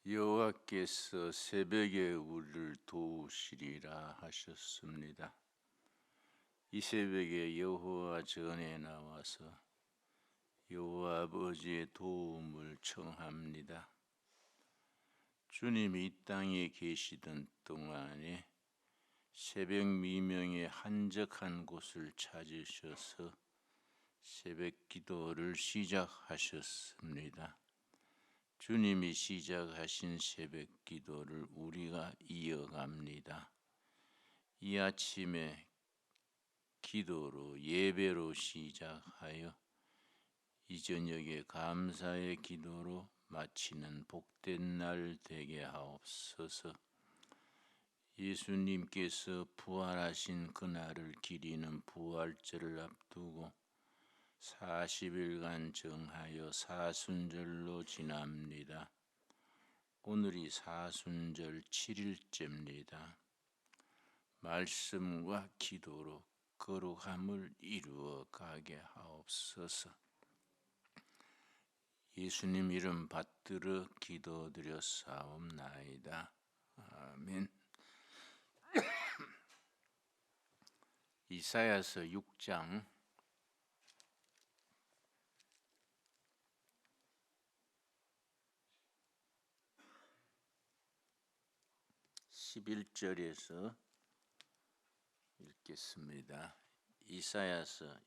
여호와께서 새벽에 우리를 도우시리라 하셨습니다. 이 새벽에 여호와 전에 나와서 여호와 아버지의 도움을 청합니다. 주님이 이 땅에 계시던 동안에 새벽 미명의 한적한 곳을 찾으셔서 새벽 기도를 시작하셨습니다. 주님이 시작하신 새벽 기도를 우리가 이어갑니다. 이 아침에 기도로 예배로 시작하여 이 저녁에 감사의 기도로 마치는 복된 날 되게 하옵소서. 예수님께서 부활하신 그날을 기리는 부활절을 앞두고 40일간 정하여 사순절로 지납니다. 오늘이 사순절 7일째입니다. 말씀과 기도로 거룩함을 이루어 가게 하옵소서. 예수님 이름 받들어 기도드렸사옵나이다. 아멘. 이사야서 6장 11절에서 읽겠습니다. 이사야서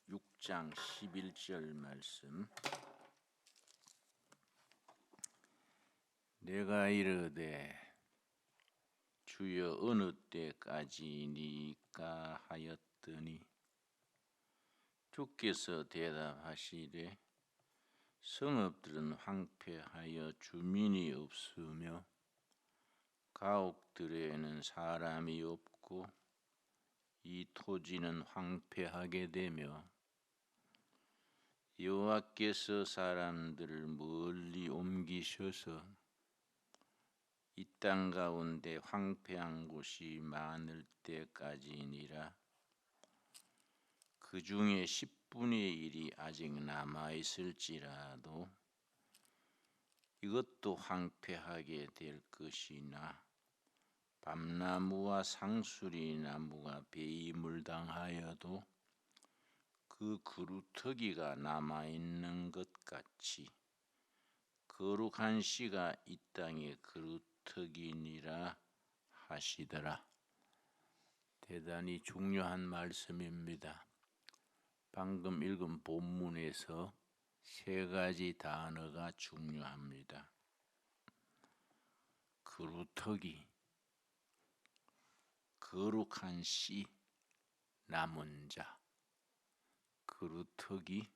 6장 11절 말씀. 내가 이르되 주여 어느 때까지니까 하였더니 주께서 대답하시되 성읍들은 황폐하여 주민이 없으며 가옥들에는 사람이 없고 이 토지는 황폐하게 되며 여호와께서 사람들을 멀리 옮기셔서 이 땅 가운데 황폐한 곳이 많을 때까지니라. 그 중에 10분의 1이 아직 남아있을지라도 이것도 황폐하게 될 것이나 밤나무와 상수리 나무가 배임을 당하여도 그 그루터기가 남아있는 것 같이 거룩한 씨가 이 땅의 그루터기니라 하시더라. 대단히 중요한 말씀입니다. 방금 읽은 본문에서 세 가지 단어가 중요합니다. 그루터기, 거룩한 씨, 남은 자. 그루터기,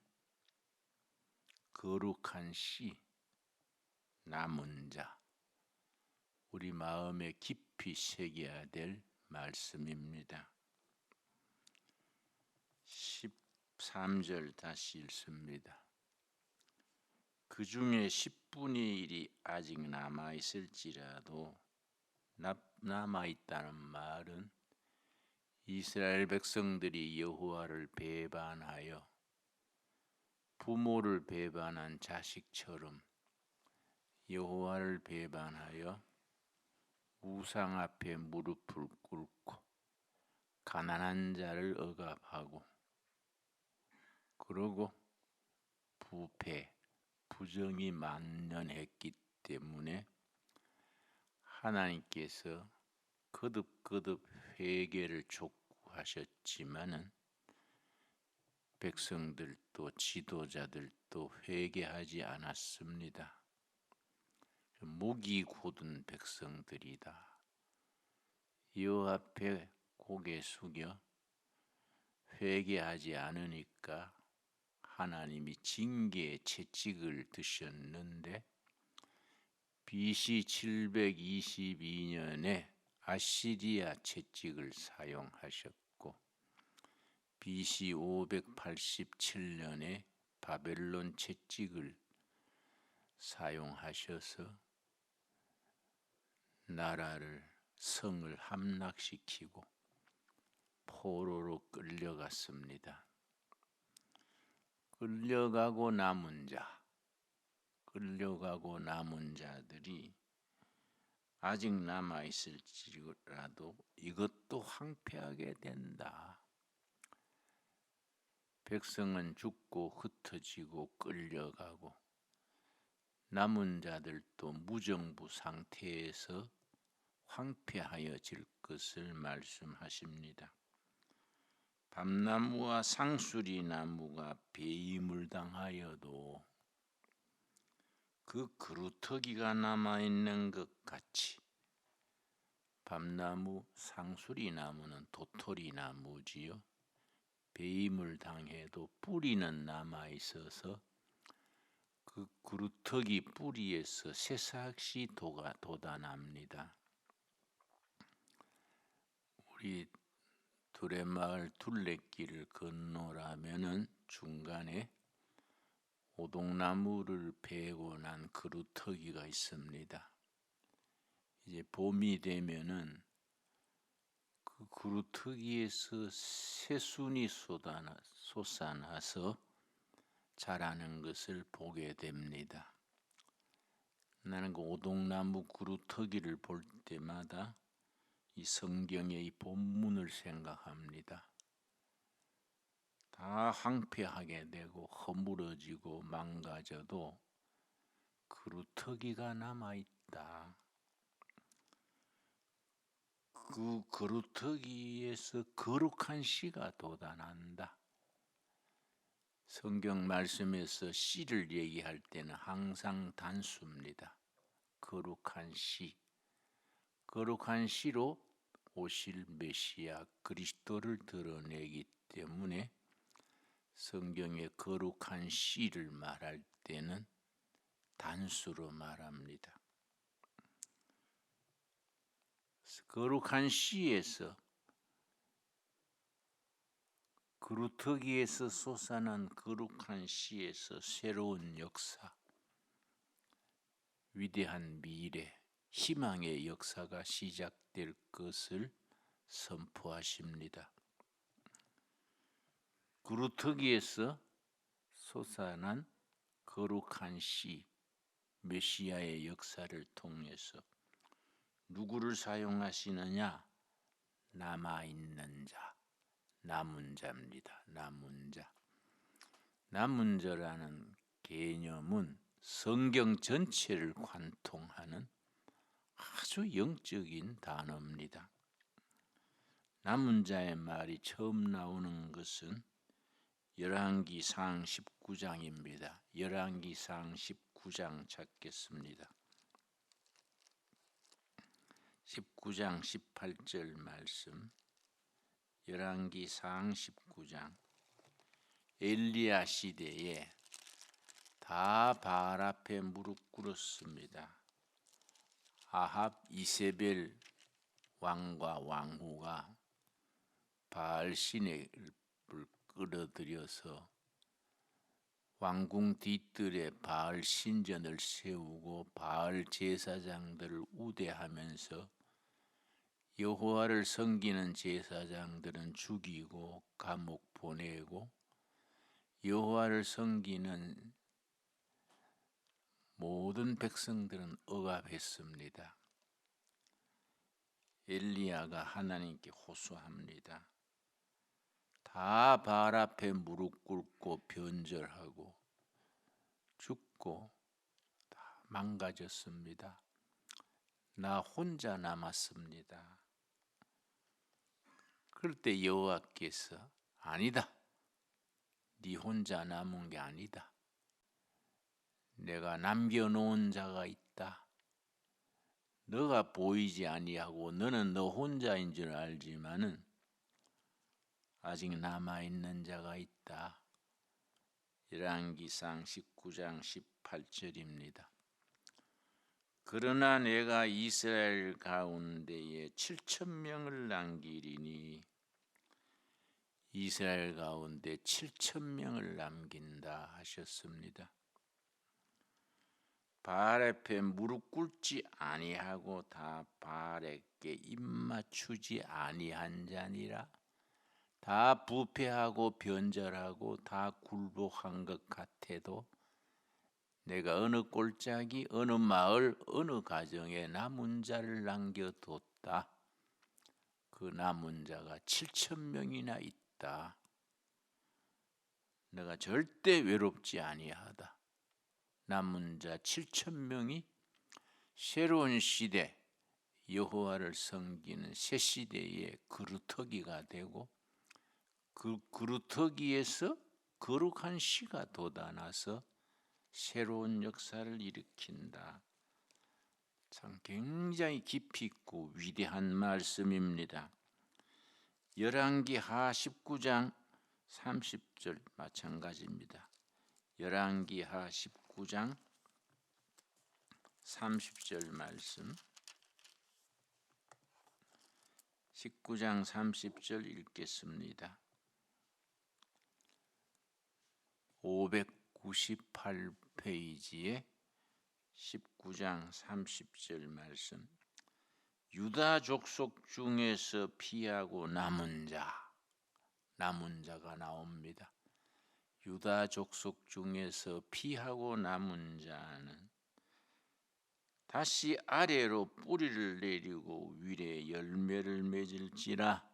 거룩한 씨, 남은 자. 우리 마음에 깊이 새겨야 될 말씀입니다. 13절 다시 읽습니다. 그 중에 10분의 1이 아직 남아있을지라도, 남아있다는 말은 이스라엘 백성들이 여호와를 배반하여 부모를 배반한 자식처럼 여호와를 배반하여 우상 앞에 무릎을 꿇고 가난한 자를 억압하고 그러고 부패, 부정이 만연했기 때문에 하나님께서 거듭거듭 회개를 촉구하셨지만은 백성들도 지도자들도 회개하지 않았습니다. 목이 곧은 백성들이다. 여호와 앞에 고개 숙여 회개하지 않으니까 하나님이 징계의 채찍을 드셨는데 BC 722년에 아시리아 채찍을 사용하셨고 BC 587년에 바벨론 채찍을 사용하셔서 나라를 성을 함락시키고 포로로 끌려갔습니다. 끌려가고 남은 자, 끌려가고 남은 자들이 아직 남아 있을지라도 이것도 황폐하게 된다. 백성은 죽고 흩어지고 끌려가고 남은 자들도 무정부 상태에서 황폐하여질 것을 말씀하십니다. 밤나무와 상수리 나무가 배임을 당하여도 그 그루터기가 남아있는 것 같이 밤나무, 상수리 나무는 도토리 나무지요. 배임을 당해도 뿌리는 남아있어서 그 그루터기 뿌리에서 새싹이 돋아납니다. 우리 두레마을 둘레길을 건너라면은 중간에 오동나무를 베고 난 그루터기가 있습니다. 이제 봄이 되면은 그 그루터기에서 새순이 솟아나서 자라는 것을 보게 됩니다. 나는 그 오동나무 그루터기를 볼 때마다 이 성경의 이 본문을 생각합니다. 다 황폐하게 되고 허물어지고 망가져도 그루터기가 남아있다. 그 그루터기에서 거룩한 씨가 돋아난다. 성경 말씀에서 씨를 얘기할 때는 항상 단수입니다. 거룩한 씨. 거룩한 씨로 오실 메시아 그리스도를 드러내기 때문에 성경의 거룩한 씨를 말할 때는 단수로 말합니다. 거룩한 씨에서 그루터기에서 솟아난 거룩한 씨에서 새로운 역사, 위대한 미래, 희망의 역사가 시작될 것을 선포하십니다. 그루터기에서 솟아난 거룩한 씨, 메시아의 역사를 통해서 누구를 사용하시느냐? 남아있는 자, 남은 자입니다. 남은 자. 남은 자라는 개념은 성경 전체를 관통하는 아주 영적인 단어입니다. 남은 자의 말이 처음 나오는 것은 열왕기상 19장입니다. 열왕기상 19장 찾겠습니다. 19장 18절 말씀. 열왕기상 19장. 엘리야 시대에 다 바알 앞에 무릎 꿇었습니다. 아합 이세벨 왕과 왕후가 바알 신을 끌어들여서 왕궁 뒤뜰에 바알 신전을 세우고 바알 제사장들을 우대하면서 여호와를 섬기는 제사장들은 죽이고 감옥 보내고 여호와를 섬기는 모든 백성들은 억압했습니다. 엘리야가 하나님께 호소합니다. 다 바알 앞에 무릎 꿇고 변절하고 죽고 다 망가졌습니다. 나 혼자 남았습니다. 그럴 때 여호와께서 아니다. 네 혼자 남은 게 아니다. 내가 남겨놓은 자가 있다. 너가 보이지 아니하고 너는 너 혼자인 줄 알지만은 아직 남아있는 자가 있다. 열왕기상 19장 18절입니다. 그러나 내가 이스라엘 가운데에 7,000명을 남기리니 이스라엘 가운데 7,000명을 남긴다 하셨습니다. 바알 앞에 무릎 꿇지 아니하고 다 바알에게 입맞추지 아니한 자니라. 다 부패하고 변절하고 다 굴복한 것 같아도 내가 어느 골짜기 어느 마을 어느 가정에 남은 자를 남겨뒀다. 그 남은 자가 7,000명이나 있다. 내가 절대 외롭지 아니하다. 남은 자 7,000명이 새로운 시대 여호와를 섬기는 새 시대의 그루터기가 되고 그 그루터기에서 거룩한 씨가 돋아나서 새로운 역사를 일으킨다. 참 굉장히 깊이 있고 위대한 말씀입니다. 열왕기하 19장 30절 마찬가지입니다. 열왕기하 19장 30절 말씀 19장 30절 읽겠습니다. 598페이지에 19장 30절 말씀. 유다 족속 중에서 피하고 남은 자가 나옵니다. 유다 족속 중에서 피하고 남은 자는 다시 아래로 뿌리를 내리고 위에 열매를 맺을지라.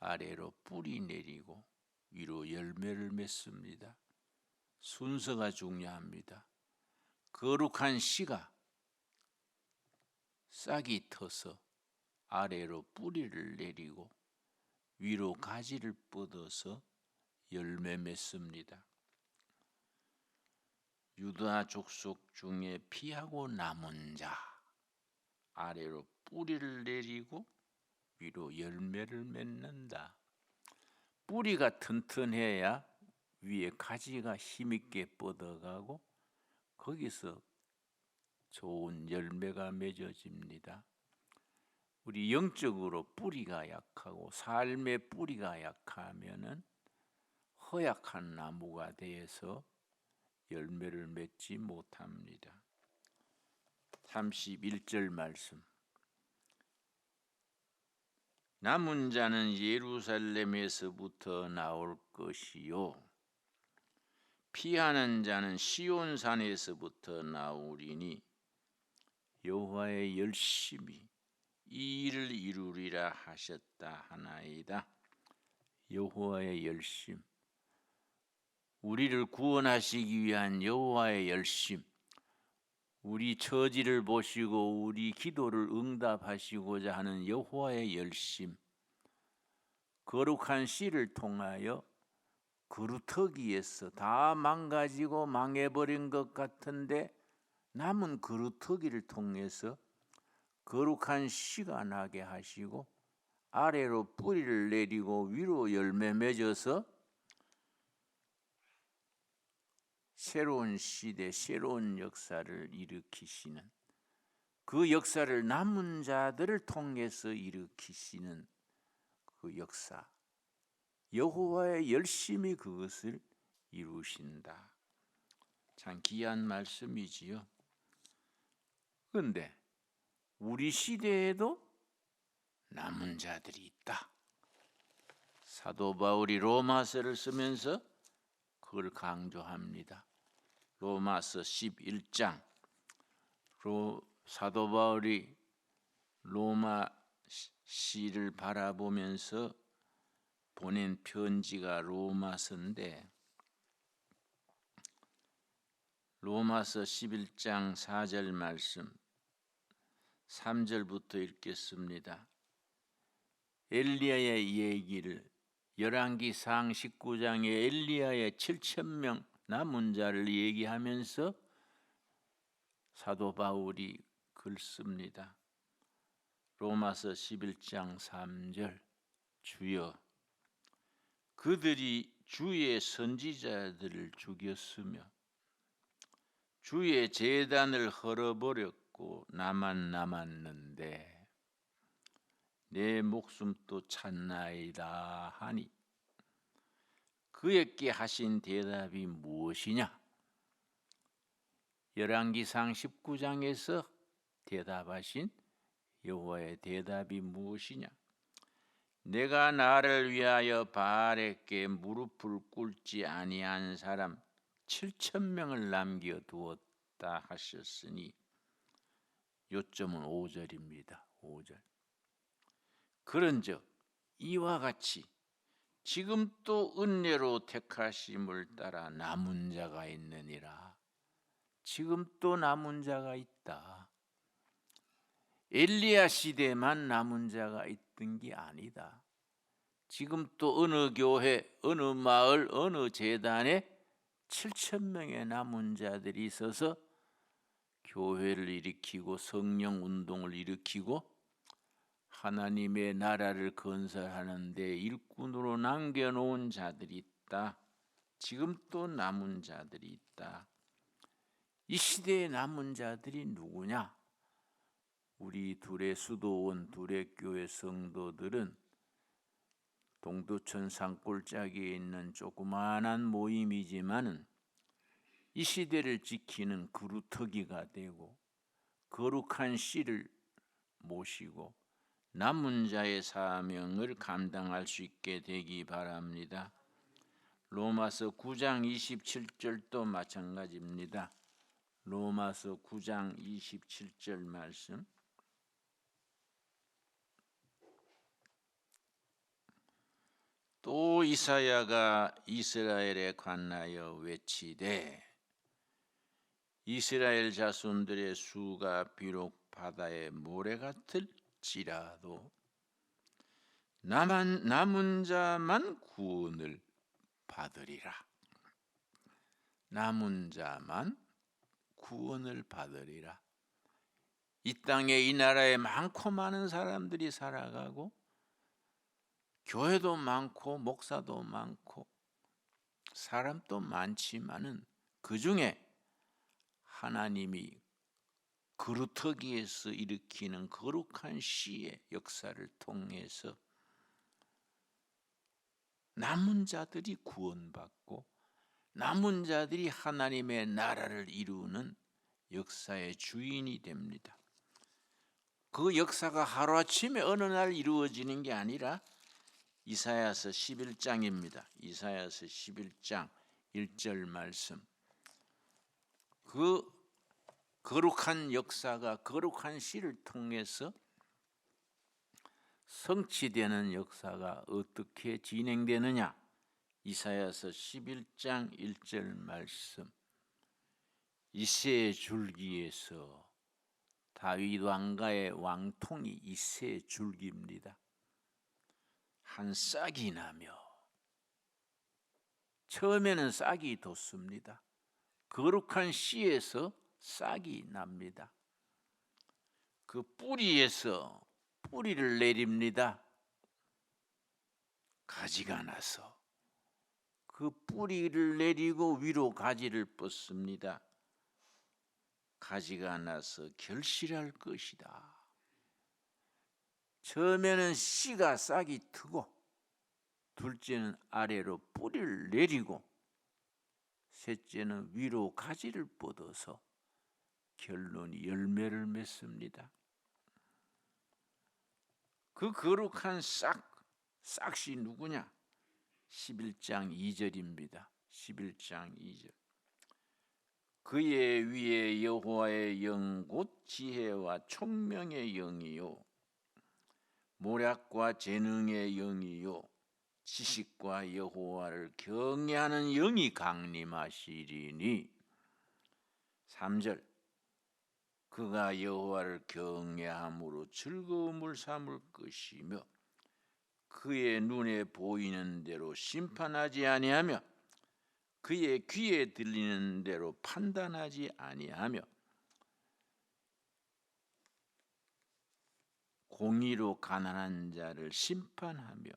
아래로 뿌리 내리고 위로 열매를 맺습니다. 순서가 중요합니다. 거룩한 씨가 싹이 터서 아래로 뿌리를 내리고 위로 가지를 뻗어서 열매 맺습니다. 유다 족속 중에 피하고 남은 자, 아래로 뿌리를 내리고 위로 열매를 맺는다. 뿌리가 튼튼해야 위에 가지가 힘있게 뻗어가고 거기서 좋은 열매가 맺어집니다. 우리 영적으로 뿌리가 약하고 삶의 뿌리가 약하면은 허약한 나무가 되어서 열매를 맺지 못합니다. 31절 말씀. 남은 자는 예루살렘에서부터 나올 것이요 피하는 자는 시온산에서부터 나오리니 여호와의 열심이 이 일을 이루리라 하셨다 하나이다. 여호와의 열심, 우리를 구원하시기 위한 여호와의 열심, 우리 처지를 보시고 우리 기도를 응답하시고자 하는 여호와의 열심, 거룩한 씨를 통하여 그루터기에서 다 망가지고 망해버린 것 같은데 남은 그루터기를 통해서 거룩한 씨가 나게 하시고 아래로 뿌리를 내리고 위로 열매 맺어서 새로운 시대, 새로운 역사를 일으키시는, 그 역사를 남은 자들을 통해서 일으키시는 그 역사, 여호와의 열심히 그것을 이루신다. 참 귀한 말씀이지요. 그런데 우리 시대에도 남은 자들이 있다. 사도 바울이 로마서를 쓰면서 그걸 강조합니다. 로마서 11장, 사도 바울이 로마 시를 바라보면서 보낸 편지가 로마서인데 로마서 11장 4절 말씀 3절부터 읽겠습니다. 엘리야의 얘기를 열왕기상 19장에 엘리야의 7,000명 남은 자를 얘기하면서 사도 바울이 글 씁니다. 로마서 11장 3절. 주여, 그들이 주의 선지자들을 죽였으며 주의 제단을 헐어버렸고 나만 남았는데 내 목숨도 찾나이다 하니 그에게 하신 대답이 무엇이냐? 열왕기상 19장에서 대답하신 여호와의 대답이 무엇이냐? 내가 나를 위하여 바알에게 무릎을 꿇지 아니한 사람 7,000명을 남겨두었다 하셨으니 요점은 5절입니다. 5절. 그런즉 이와 같이 지금 또 은혜로 택하심을 따라 남은 자가 있느니라. 지금 또 남은 자가 있다. 엘리야 시대만 남은 자가 있던 게 아니다. 지금 또 어느 교회, 어느 마을, 어느 재단에 7,000명의 남은 자들이 있어서 교회를 일으키고 성령 운동을 일으키고 하나님의 나라를 건설하는 데 일꾼으로 남겨놓은 자들이 있다. 지금 또 남은 자들이 있다. 이 시대에 남은 자들이 누구냐? 우리 둘의 수도원, 둘의 교회 성도들은 동두천 산골짜기에 있는 조그마한 모임이지만은 이 시대를 지키는 그루터기가 되고 거룩한 씨를 모시고 남은 자의 사명을 감당할 수 있게 되기 바랍니다. 로마서 9장 27절도 마찬가지입니다. 로마서 9장 27절 말씀. 또 이사야가 이스라엘에 관하여 외치되 이스라엘 자손들의 수가 비록 바다의 모래 같을지라도 남은 자만 구원을 받으리라. 남은 자만 구원을 받으리라. 이 땅에 이 나라에 많고 많은 사람들이 살아가고 교회도 많고 목사도 많고 사람도 많지만은 그 중에 하나님이 그루터기에서 일으키는 거룩한 씨의 역사를 통해서 남은 자들이 구원받고 남은 자들이 하나님의 나라를 이루는 역사의 주인이 됩니다. 그 역사가 하루아침에 어느 날 이루어지는 게 아니라 이사야서 11장입니다. 이사야서 11장 1절 말씀. 그 거룩한 역사가 거룩한 씨를 통해서 성취되는 역사가 어떻게 진행되느냐? 이사야서 11장 1절 말씀. 이새의 줄기에서 다윗 왕가의 왕통이 이새의 줄기입니다. 한 싹이 나며 처음에는 싹이 돋습니다. 거룩한 씨에서 싹이 납니다. 그 뿌리에서 뿌리를 내립니다. 가지가 나서 그 뿌리를 내리고 위로 가지를 뻗습니다. 가지가 나서 결실할 것이다. 처음에는 씨가 싹이 트고 둘째는 아래로 뿌리를 내리고 셋째는 위로 가지를 뻗어서 결론이 열매를 맺습니다. 그 거룩한 싹이 누구냐? 11장 2절입니다. 11장 2절. 그의 위에 여호와의 영 곧 지혜와 총명의 영이요 모략과 재능의 영이요 지식과 여호와를 경외하는 영이 강림하시리니. 3절. 그가 여호와를 경외함으로 즐거움을 삼을 것이며 그의 눈에 보이는 대로 심판하지 아니하며 그의 귀에 들리는 대로 판단하지 아니하며 공의로 가난한 자를 심판하며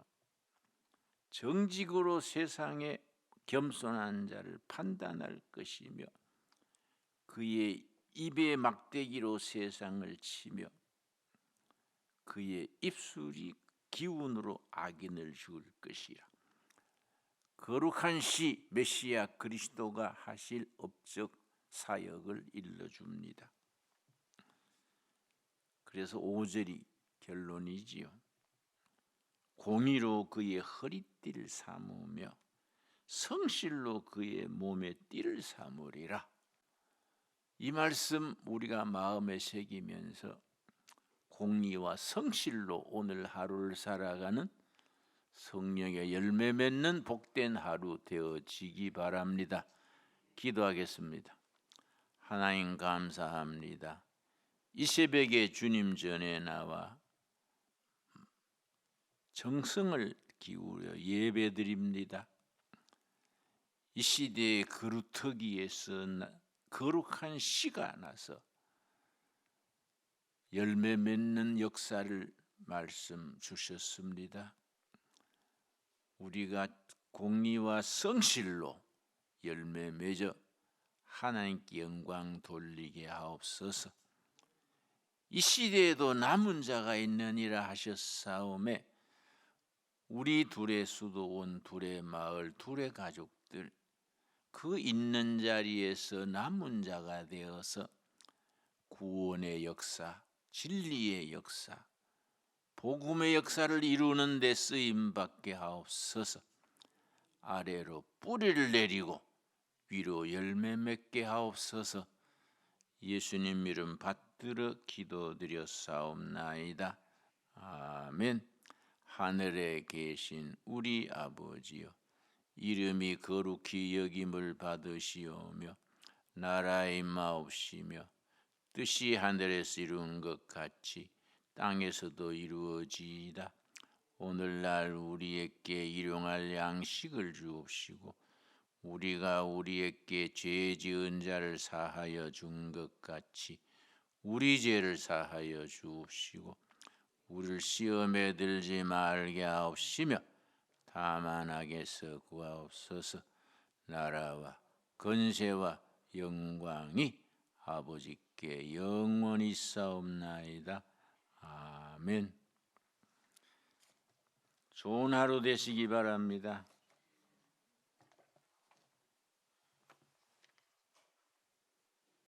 정직으로 세상에 겸손한 자를 판단할 것이며 그의 입의 막대기로 세상을 치며 그의 입술이 기운으로 악인을 죽일 것이라. 거룩한 시 메시아 그리스도가 하실 업적 사역을 일러줍니다. 그래서 5절이 결론이지요. 공의로 그의 허리띠를 삼으며 성실로 그의 몸에 띠를 삼으리라. 이 말씀 우리가 마음에 새기면서 공의와 성실로 오늘 하루를 살아가는 성령의 열매 맺는 복된 하루 되어지기 바랍니다. 기도하겠습니다. 하나님 감사합니다. 이 새벽에 주님 전에 나와 정성을 기울여 예배드립니다. 이 시대의 거루터기에서 거룩한 씨가 나서 열매 맺는 역사를 말씀 주셨습니다. 우리가 공의와 성실로 열매 맺어 하나님께 영광 돌리게 하옵소서. 이 시대에도 남은 자가 있느니라 하셨사오매 우리 둘의 수도원, 둘의 마을, 둘의 가족들 그 있는 자리에서 남은 자가 되어서 구원의 역사, 진리의 역사, 복음의 역사를 이루는 데 쓰임받게 하옵소서. 아래로 뿌리를 내리고 위로 열매 맺게 하옵소서. 예수님 이름 받들어 기도드렸사옵나이다. 아멘. 하늘에 계신 우리 아버지여, 이름이 거룩히 여김을 받으시오며 나라의 임하옵시며 뜻이 하늘에서 이룬 것 같이 땅에서도 이루어지이다. 오늘날 우리에게 일용할 양식을 주옵시고 우리가 우리에게 죄 지은 자를 사하여 준 것 같이 우리 죄를 사하여 주옵시고 우리를 시험에 들지 말게 하옵시며 다만 악에서 구하옵소서. 나라와 권세와 영광이 아버지께 영원히 있사옵나이다. 아멘. 좋은 하루 되시기 바랍니다.